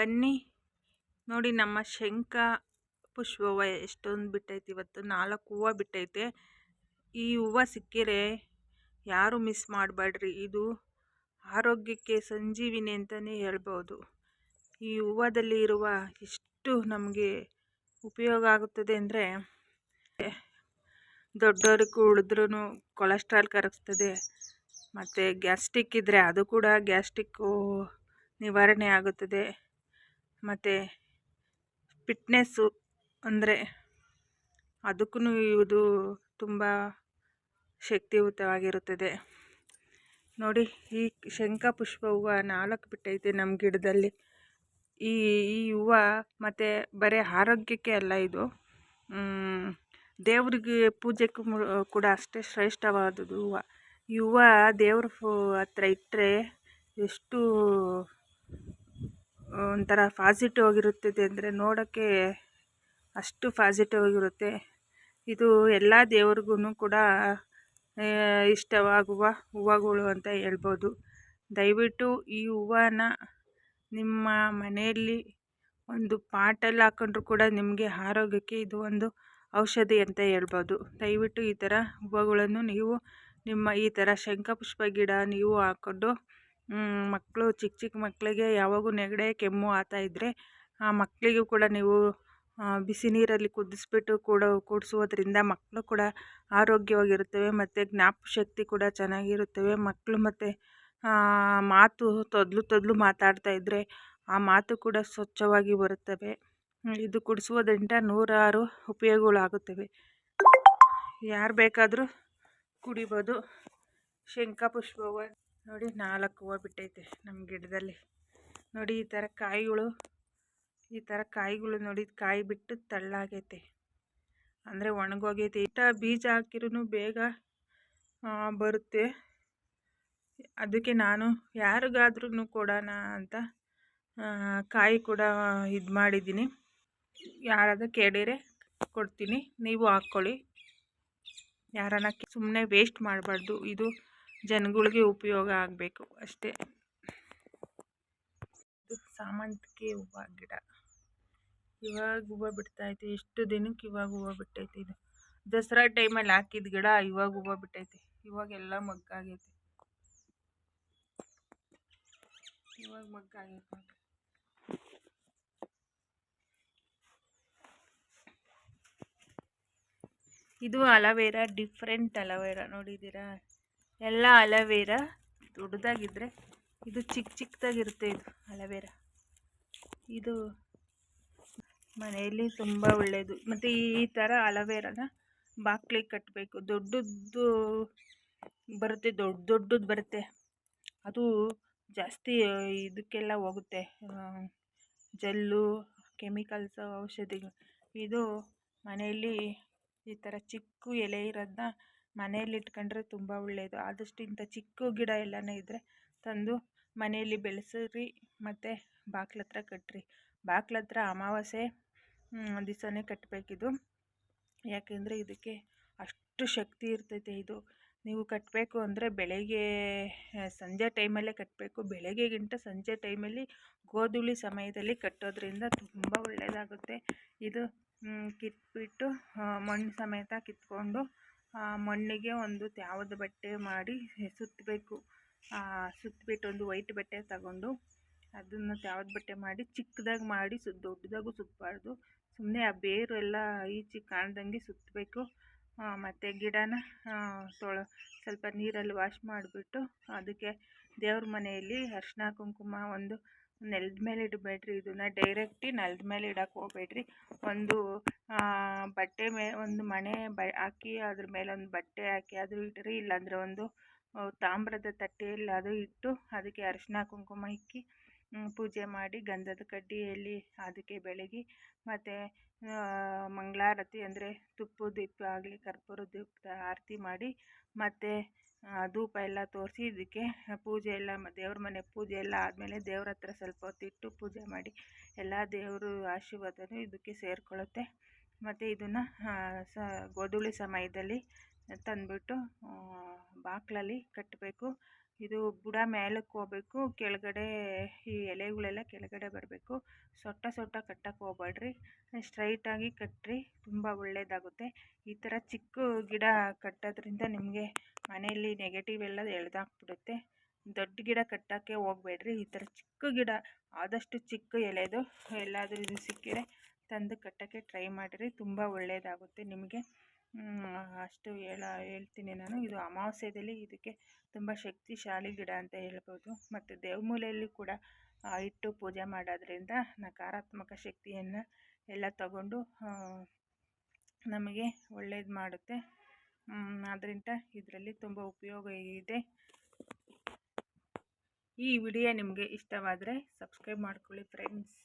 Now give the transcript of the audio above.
ಬನ್ನಿ ನೋಡಿ ನಮ್ಮ ಶಂಖ ಪುಷ್ಪ ಹೂವು ಎಷ್ಟೊಂದು ಬಿಟ್ಟೈತೆ. ಇವತ್ತು 4 ಹೂವು ಬಿಟ್ಟೈತೆ. ಈ ಹೂವು ಸಿಕ್ಕಿರೆ ಯಾರು ಮಿಸ್ ಮಾಡಬೇಡ್ರಿ. ಇದು ಆರೋಗ್ಯಕ್ಕೆ ಸಂಜೀವಿನಿ ಅಂತಲೇ ಹೇಳ್ಬೋದು. ಈ ಹೂವದಲ್ಲಿ ಇರುವ ಎಷ್ಟು ನಮಗೆ ಉಪಯೋಗ ಆಗುತ್ತದೆ ಅಂದರೆ, ದೊಡ್ಡವ್ರಿಗೆ ಉಳಿದ್ರೂ ಕೊಲೆಸ್ಟ್ರಾಲ್ ಕರಗಿಸ್ತದೆ. ಮತ್ತು ಗ್ಯಾಸ್ಟ್ರಿಕ್ ಇದ್ದರೆ ಅದು ಕೂಡ ಗ್ಯಾಸ್ಟ್ರಿಕ್ಕು ನಿವಾರಣೆ ಆಗುತ್ತದೆ. ಮತ್ತು ಫಿಟ್ನೆಸ್ಸು ಅಂದರೆ ಅದಕ್ಕೂ ಇದು ತುಂಬ ಶಕ್ತಿಯುತವಾಗಿರುತ್ತದೆ. ನೋಡಿ, ಈ ಶಂಖ ಪುಷ್ಪ ಹೂವು 4 ಬಿಟ್ಟೈತೆ ನಮ್ಮ ಗಿಡದಲ್ಲಿ. ಈ ಹೂವು ಮತ್ತು ಬರೀ ಆರೋಗ್ಯಕ್ಕೆ ಅಲ್ಲ, ಇದು ದೇವ್ರಿಗೆ ಪೂಜೆಗೂ ಕೂಡ ಅಷ್ಟೇ ಶ್ರೇಷ್ಠವಾದದ್ದು ಹೂವು. ಈ ಹೂವು ದೇವ್ರ ಹತ್ರ ಇಟ್ಟರೆ ಎಷ್ಟು ಒಂಥರ ಪಾಸಿಟಿವ್ ಆಗಿರುತ್ತದೆ ಅಂದರೆ, ನೋಡೋಕ್ಕೆ ಅಷ್ಟು ಪಾಸಿಟಿವ್ ಆಗಿರುತ್ತೆ. ಇದು ಎಲ್ಲ ದೇವ್ರಿಗೂ ಕೂಡ ಇಷ್ಟವಾಗುವ ಹೂವುಗಳು ಅಂತ ಹೇಳ್ಬೋದು. ದಯವಿಟ್ಟು ಈ ಹೂವನ್ನ ನಿಮ್ಮ ಮನೆಯಲ್ಲಿ ಒಂದು ಪಾಟಲ್ಲಿ ಹಾಕೊಂಡ್ರು ಕೂಡ ನಿಮಗೆ ಆರೋಗ್ಯಕ್ಕೆ ಇದು ಒಂದು ಔಷಧಿ ಅಂತ ಹೇಳ್ಬೋದು. ದಯವಿಟ್ಟು ಈ ಥರ ಹೂವುಗಳನ್ನು ನೀವು ನಿಮ್ಮ ಈ ಥರ ಶಂಖಪುಷ್ಪ ಗಿಡ ನೀವು ಹಾಕ್ಕೊಂಡು, ಮಕ್ಕಳು ಚಿಕ್ಕ ಮಕ್ಕಳಿಗೆ ಯಾವಾಗೂ ನೆಗಡಿ ಕೆಮ್ಮು ಆಗ್ತಾಯಿದ್ರೆ ಆ ಮಕ್ಕಳಿಗೂ ಕೂಡ ನೀವು ಬಿಸಿ ನೀರಲ್ಲಿ ಕುದಿಸ್ಬಿಟ್ಟು ಕುಡಿಸೋದ್ರಿಂದ ಮಕ್ಕಳು ಕೂಡ ಆರೋಗ್ಯವಾಗಿರುತ್ತವೆ. ಮತ್ತು ಜ್ಞಾಪಕಶಕ್ತಿ ಕೂಡ ಚೆನ್ನಾಗಿರುತ್ತವೆ. ಮಕ್ಕಳು ಮತ್ತು ಮಾತು ತೊದಲು ಮಾತಾಡ್ತಾಯಿದ್ರೆ ಆ ಮಾತು ಕೂಡ ಸ್ವಚ್ಛವಾಗಿ ಬರುತ್ತವೆ. ಇದು ಕುಡಿಸೋದ್ರಿಂದ 100 ಉಪಯೋಗಗಳಾಗುತ್ತವೆ. ಯಾರು ಬೇಕಾದರೂ ಕುಡಿಬೋದು. ಶಂಖಪುಷ್ಪ ಹೂವು ನೋಡಿ 4 ಹೂವು ಬಿಟ್ಟೈತೆ ನಮ್ಮ ಗಿಡದಲ್ಲಿ. ನೋಡಿ, ಈ ಥರ ಕಾಯಿಗಳು ನೋಡಿ, ಕಾಯಿ ಬಿಟ್ಟು ತಳ್ಳಾಗೈತೆ ಅಂದರೆ ಒಣಗೋಗೈತೆ. ಬೀಜ ಹಾಕಿರೂ ಬೇಗ ಬರುತ್ತೆ. ಅದಕ್ಕೆ ನಾನು ಯಾರಿಗಾದ್ರೂ ಕೊಡೋಣ ಅಂತ ಕಾಯಿ ಕೂಡ ಇದು ಮಾಡಿದ್ದೀನಿ. ಯಾರಾದರೂ ಕೇಳಿದರೆ ಕೊಡ್ತೀನಿ, ನೀವು ಹಾಕ್ಕೊಳ್ಳಿ. ಯಾರನ್ನ ಸುಮ್ಮನೆ ವೇಸ್ಟ್ ಮಾಡಬಾರ್ದು. ಇದು ಜನಗಳಿಗೆ ಉಪಯೋಗ ಆಗಬೇಕು ಅಷ್ಟೇ. ಇದು ಸಾಮಂತಿಗೆ ಹೂವು ಗಿಡ. ಇವಾಗ ಹೂವು ಬಿಡ್ತೈತೆ. ಎಷ್ಟು ದಿನಕ್ಕೆ ಇವಾಗ ಹೂವು ಬಿಟ್ಟೈತೆ. ಇದು ದಸರಾ ಟೈಮಲ್ಲಿ ಹಾಕಿದ ಗಿಡ ಇವಾಗ ಹೂವು ಬಿಟ್ಟೈತೆ. ಇವಾಗೆಲ್ಲ ಮಗ್ಗಾಗೈತೆ. ಇದು ಅಲೋವೆರಾ, ಡಿಫ್ರೆಂಟ್ ಅಲೋವೆರಾ ನೋಡಿದ್ದೀರಾ. ಎಲ್ಲ ಅಲೋವೆರಾ ದೊಡ್ಡದಾಗಿದ್ದರೆ ಇದು ಚಿಕ್ಕದಾಗಿರುತ್ತೆ. ಇದು ಅಲೋವೆರಾ ಇದು ಮನೆಯಲ್ಲಿ ತುಂಬ ಒಳ್ಳೆಯದು. ಮತ್ತು ಈ ಥರ ಅಲೋವೆರಾನ ಬಾಕ್ಲಿಗೆ ಕಟ್ಟಬೇಕು. ದೊಡ್ಡದು ಬರುತ್ತೆ, ದೊಡ್ಡದು ಬರುತ್ತೆ. ಅದು ಜಾಸ್ತಿ ಇದಕ್ಕೆಲ್ಲ ಹೋಗುತ್ತೆ, ಜಲ್ಲು, ಕೆಮಿಕಲ್ಸು, ಔಷಧಿಗಳು. ಇದು ಮನೆಯಲ್ಲಿ ಈ ಥರ ಚಿಕ್ಕ ಎಲೆ ಇರೋದನ್ನ ಮನೆಯಲ್ಲಿ ಇಟ್ಕೊಂಡ್ರೆ ತುಂಬ ಒಳ್ಳೆಯದು. ಆದಷ್ಟು ಇಂಥ ಚಿಕ್ಕ ಗಿಡ ಎಲ್ಲನೇ ಇದ್ದರೆ ತಂದು ಮನೆಯಲ್ಲಿ ಬೆಳೆಸ್ರಿ ಮತ್ತು ಬಾಕ್ಲ ಹತ್ರ ಕಟ್ಟಿರಿ. ಬಾಕ್ಲ ಹತ್ರ ಅಮಾವಾಸ್ಯೆ ದಿವಸನೇ ಕಟ್ಟಬೇಕಿದು. ಯಾಕೆಂದರೆ ಇದಕ್ಕೆ ಅಷ್ಟು ಶಕ್ತಿ ಇರ್ತೈತೆ. ಇದು ನೀವು ಕಟ್ಟಬೇಕು ಅಂದರೆ ಬೆಳಗ್ಗೆ ಸಂಜೆ ಟೈಮಲ್ಲೇ ಕಟ್ಟಬೇಕು. ಬೆಳಗ್ಗೆಗಿಂತ ಸಂಜೆ ಟೈಮಲ್ಲಿ ಗೋಧೂಳಿ ಸಮಯದಲ್ಲಿ ಕಟ್ಟೋದ್ರಿಂದ ತುಂಬ ಒಳ್ಳೆಯದಾಗುತ್ತೆ. ಇದು ಕಿತ್ಬಿಟ್ಟು ಮಣ್ಣು ಸಮೇತ ಕಿತ್ಕೊಂಡು ಮಣ್ಣಿಗೆ ಒಂದು ಯಾವುದು ಬಟ್ಟೆ ಮಾಡಿ ಸುತ್ತಬೇಕು. ಸುತ್ತಬಿಟ್ಟು ಒಂದು ವೈಟ್ ಬಟ್ಟೆ ತಗೊಂಡು ಅದನ್ನು ಯಾವ್ದು ಬಟ್ಟೆ ಮಾಡಿ ಚಿಕ್ಕದಾಗಿ ಮಾಡಿ ದೊಡ್ಡದಾಗೂ ಸುತ್ತಬಾರ್ದು. ಸುಮ್ಮನೆ ಆ ಬೇರು ಎಲ್ಲ ಈಚೆ ಕಾಣ್ದಂಗೆ ಸುತ್ತಬೇಕು. ಮತ್ತು ಗಿಡನ ಸ್ವಲ್ಪ ನೀರಲ್ಲಿ ವಾಶ್ ಮಾಡಿಬಿಟ್ಟು ಅದಕ್ಕೆ ದೇವ್ರ ಮನೆಯಲ್ಲಿ ಅರಿಶಿನ ಕುಂಕುಮ ಒಂದು ನೆಲದ ಮೇಲೆ ಇಡಬೇಡ್ರಿ. ಇದನ್ನು ಡೈರೆಕ್ಟಿ ನೆಲದ ಮೇಲೆ ಇಡೋಕ್ಕೆ ಹೋಗ್ಬೇಡ್ರಿ. ಒಂದು ಬಟ್ಟೆ ಒಂದು ಮಣೆ ಹಾಕಿ ಅದ್ರ ಮೇಲೆ ಒಂದು ಬಟ್ಟೆ ಹಾಕಿ ಅದು ಇಡ್ರಿ. ಇಲ್ಲಾಂದರೆ ಒಂದು ತಾಮ್ರದ ತಟ್ಟೆಯಲ್ಲಿ ಅದು ಇಟ್ಟು ಅದಕ್ಕೆ ಅರಿಶಿನ ಕುಂಕುಮ ಇಕ್ಕಿ ಪೂಜೆ ಮಾಡಿ ಗಂಧದ ಕಡ್ಡಿಯಲ್ಲಿ ಅದಕ್ಕೆ ಬೆಳಗಿ ಮತ್ತು ಮಂಗಳಾರತಿ ಅಂದರೆ ತುಪ್ಪದ ದೀಪ ಆಗಲಿ ಕರ್ಪೂರದ ದೀಪದ ಆರತಿ ಮಾಡಿ ಮತ್ತು ಧೂಪ ಎಲ್ಲ ತೋರಿಸಿ ಇದಕ್ಕೆ ಪೂಜೆ ಎಲ್ಲ ದೇವ್ರ ಮನೆ ಪೂಜೆ ಎಲ್ಲ ಆದಮೇಲೆ ದೇವ್ರ ಹತ್ರ ಸ್ವಲ್ಪ ಹೊತ್ತಿಟ್ಟು ಪೂಜೆ ಮಾಡಿ ಎಲ್ಲ ದೇವರು ಆಶೀರ್ವಾದನೂ ಇದಕ್ಕೆ ಸೇರಿಕೊಳ್ಳುತ್ತೆ. ಮತ್ತು ಇದನ್ನು ಗೋಧೂಳಿ ಸಮಯದಲ್ಲಿ ತಂದುಬಿಟ್ಟು ಬಾಗಿಲಲ್ಲಿ ಕಟ್ಟಬೇಕು. ಇದು ಬುಡ ಮೇಲಕ್ಕೆ ಹೋಗ್ಬೇಕು, ಕೆಳಗಡೆ ಈ ಎಲೆಗಳೆಲ್ಲ ಕೆಳಗಡೆ ಬರಬೇಕು. ಸೊಟ್ಟ ಕಟ್ಟಕ್ಕೆ ಹೋಗ್ಬೇಡ್ರಿ, ಸ್ಟ್ರೈಟಾಗಿ ಕಟ್ಟಿರಿ, ತುಂಬ ಒಳ್ಳೆಯದಾಗುತ್ತೆ. ಈ ಥರ ಚಿಕ್ಕ ಗಿಡ ಕಟ್ಟೋದ್ರಿಂದ ನಿಮಗೆ ಮನೆಯಲ್ಲಿ ನೆಗೆಟಿವ್ ಎಲ್ಲ ಎಳೆದಾಕ್ಬಿಡುತ್ತೆ. ದೊಡ್ಡ ಗಿಡ ಕಟ್ಟೋಕ್ಕೆ ಹೋಗ್ಬೇಡ್ರಿ. ಈ ಥರ ಚಿಕ್ಕ ಗಿಡ ಆದಷ್ಟು ಚಿಕ್ಕ ಎಲೆದು ಎಲ್ಲಾದರೂ ಇದು ಸಿಕ್ಕಿದ್ರೆ ತಂದು ಕಟ್ಟೋಕ್ಕೆ ಟ್ರೈ ಮಾಡಿರಿ, ತುಂಬ ಒಳ್ಳೆಯದಾಗುತ್ತೆ ನಿಮಗೆ. ಅಷ್ಟು ಹೇಳ್ತೀನಿ ನಾನು. ಇದು ಅಮಾವಾಸ್ಯೆಯಲ್ಲಿ ಇದಕ್ಕೆ ತುಂಬ ಶಕ್ತಿಶಾಲಿ ಗಿಡ ಅಂತ ಹೇಳ್ಬೋದು. ಮತ್ತು ದೇವಮೂಲೆಯಲ್ಲಿ ಕೂಡ ಇಟ್ಟು ಪೂಜೆ ಮಾಡೋದ್ರಿಂದ ನಕಾರಾತ್ಮಕ ಶಕ್ತಿಯನ್ನು ಎಲ್ಲ ತಗೊಂಡು ನಮಗೆ ಒಳ್ಳೇದು ಮಾಡುತ್ತೆ. ಆದ್ದರಿಂದ ಇದರಲ್ಲಿ ತುಂಬ ಉಪಯೋಗ ಇದೆ. ಈ ವಿಡಿಯೋ ನಿಮಗೆ ಇಷ್ಟವಾದರೆ ಸಬ್ಸ್ಕ್ರೈಬ್ ಮಾಡ್ಕೊಳ್ಳಿ ಫ್ರೆಂಡ್ಸ್.